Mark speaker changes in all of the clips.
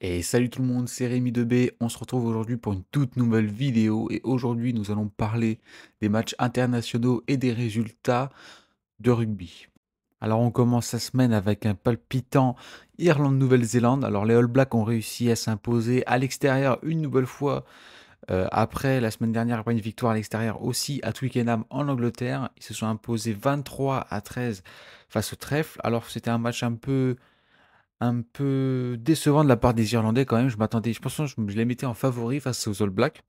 Speaker 1: Et salut tout le monde, c'est Rémi de B. On se retrouve aujourd'hui pour une toute nouvelle vidéo et aujourd'hui nous allons parler des matchs internationaux et des résultats de rugby. Alors on commence la semaine avec un palpitant Irlande-Nouvelle-Zélande. Alors les All Blacks ont réussi à s'imposer à l'extérieur une nouvelle fois après la semaine dernière, après une victoire à l'extérieur aussi à Twickenham en Angleterre. Ils se sont imposés 23-13 face au trèfle. Alors c'était un match un peu décevant de la part des Irlandais quand même. Je m'attendais, je pense que je les mettais en favori face aux All Blacks.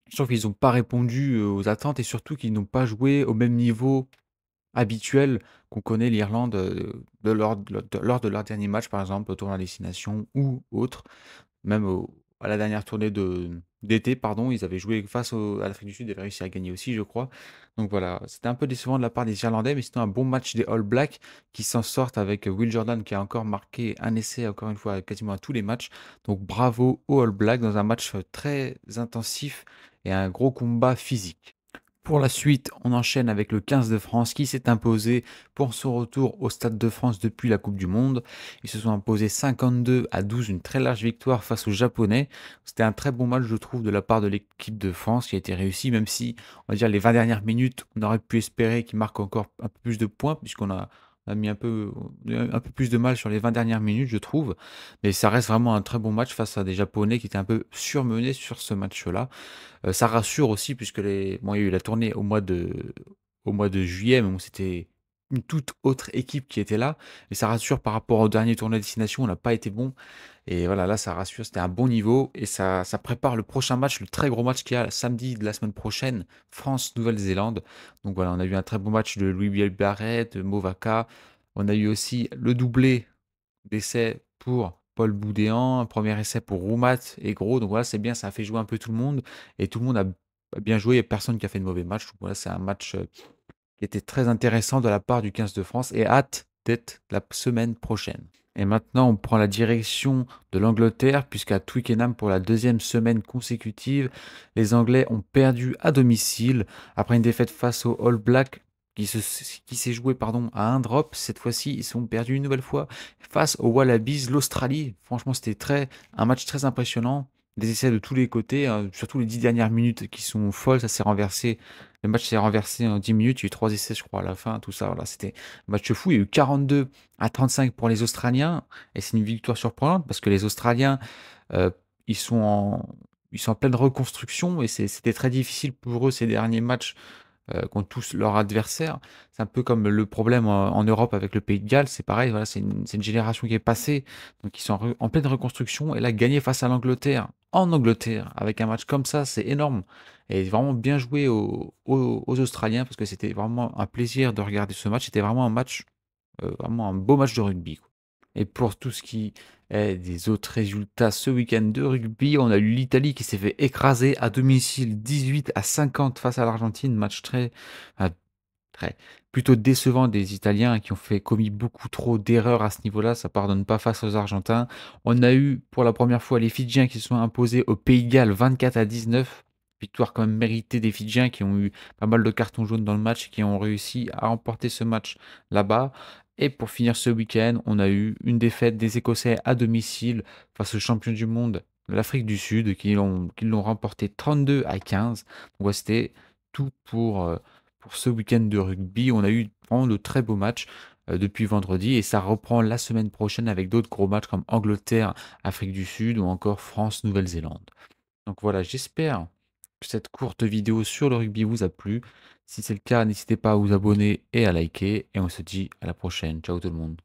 Speaker 1: Je trouve qu'ils n'ont pas répondu aux attentes et surtout qu'ils n'ont pas joué au même niveau habituel qu'on connaît l'Irlande lors de leur dernier match, par exemple, au tournoi de destination ou autre. Même à la dernière tournée d'été, pardon, ils avaient joué à l'Afrique du Sud, ils avaient réussi à gagner aussi, je crois. Donc voilà, c'était un peu décevant de la part des Irlandais, mais c'était un bon match des All Blacks qui s'en sortent avec Will Jordan qui a encore marqué un essai, encore une fois, quasiment à tous les matchs. Donc bravo aux All Blacks dans un match très intensif et un gros combat physique. Pour la suite, on enchaîne avec le 15 de France qui s'est imposé pour son retour au Stade de France depuis la Coupe du Monde. Ils se sont imposés 52-12, une très large victoire face aux Japonais. C'était un très bon match, je trouve, de la part de l'équipe de France qui a été réussi, même si, on va dire, les 20 dernières minutes, on aurait pu espérer qu'ils marquent encore un peu plus de points, puisqu'on a mis un peu plus de mal sur les 20 dernières minutes, je trouve. Mais ça reste vraiment un très bon match face à des Japonais qui étaient un peu surmenés sur ce match-là. Ça rassure aussi puisque bon, il y a eu la tournée au mois de juillet, mais bon, c'était une toute autre équipe qui était là. Et ça rassure par rapport au dernier tournoi de destination, on n'a pas été bon. Et voilà, là, ça rassure, c'était un bon niveau. Et ça prépare le prochain match, le très gros match qu'il y a samedi de la semaine prochaine, France-Nouvelle-Zélande. Donc voilà, on a eu un très bon match de Louis Barrett, de Movaka. On a eu aussi le doublé d'essai pour Paul Boudéan, un premier essai pour Roumat et Gros. Donc voilà, c'est bien, ça a fait jouer un peu tout le monde. Et tout le monde a bien joué. Il n'y a personne qui a fait de mauvais match. Donc voilà, c'est un match qui était très intéressant de la part du 15 de France et hâte d'être la semaine prochaine. Et maintenant, on prend la direction de l'Angleterre, puisqu'à Twickenham, pour la deuxième semaine consécutive, les Anglais ont perdu à domicile après une défaite face aux All Blacks qui s'est joué pardon, à un drop. Cette fois-ci, ils sont perdus une nouvelle fois face aux Wallabies, l'Australie. Franchement, c'était un match très impressionnant. Des essais de tous les côtés, hein, surtout les 10 dernières minutes qui sont folles. Ça s'est renversé. Le match s'est renversé en 10 minutes. Il y a eu 3 essais, je crois, à la fin. Tout ça, voilà, c'était un match fou. Il y a eu 42-35 pour les Australiens. Et c'est une victoire surprenante parce que les Australiens, euh, ils sont en pleine reconstruction et c'était très difficile pour eux ces derniers matchs contre tous leurs adversaires. C'est un peu comme le problème en Europe avec le Pays de Galles, c'est pareil, voilà, c'est une génération qui est passée, donc ils sont en pleine reconstruction, et là, gagner face à l'Angleterre, en Angleterre, avec un match comme ça, c'est énorme. Et vraiment bien joué aux Australiens, parce que c'était vraiment un plaisir de regarder ce match, c'était vraiment un match, vraiment un beau match de rugby, quoi. Et pour tout ce qui est des autres résultats ce week-end de rugby, on a eu l'Italie qui s'est fait écraser à domicile 18-50 face à l'Argentine. Match euh, très, plutôt décevant des Italiens qui ont commis beaucoup trop d'erreurs à ce niveau-là. Ça pardonne pas face aux Argentins. On a eu pour la première fois les Fidjiens qui se sont imposés au Pays de Galles 24-19. Victoire quand même méritée des Fidjiens qui ont eu pas mal de cartons jaunes dans le match et qui ont réussi à remporter ce match là-bas. Et pour finir ce week-end, on a eu une défaite des Écossais à domicile face aux champions du monde de l'Afrique du Sud qui l'ont remporté 32-15. Donc ouais, c'était tout pour ce week-end de rugby. On a eu vraiment de très beaux matchs depuis vendredi et ça reprend la semaine prochaine avec d'autres gros matchs comme Angleterre, Afrique du Sud ou encore France, Nouvelle-Zélande. Donc voilà, j'espère que cette courte vidéo sur le rugby vous a plu. Si c'est le cas, n'hésitez pas à vous abonner et à liker. Et on se dit à la prochaine. Ciao tout le monde.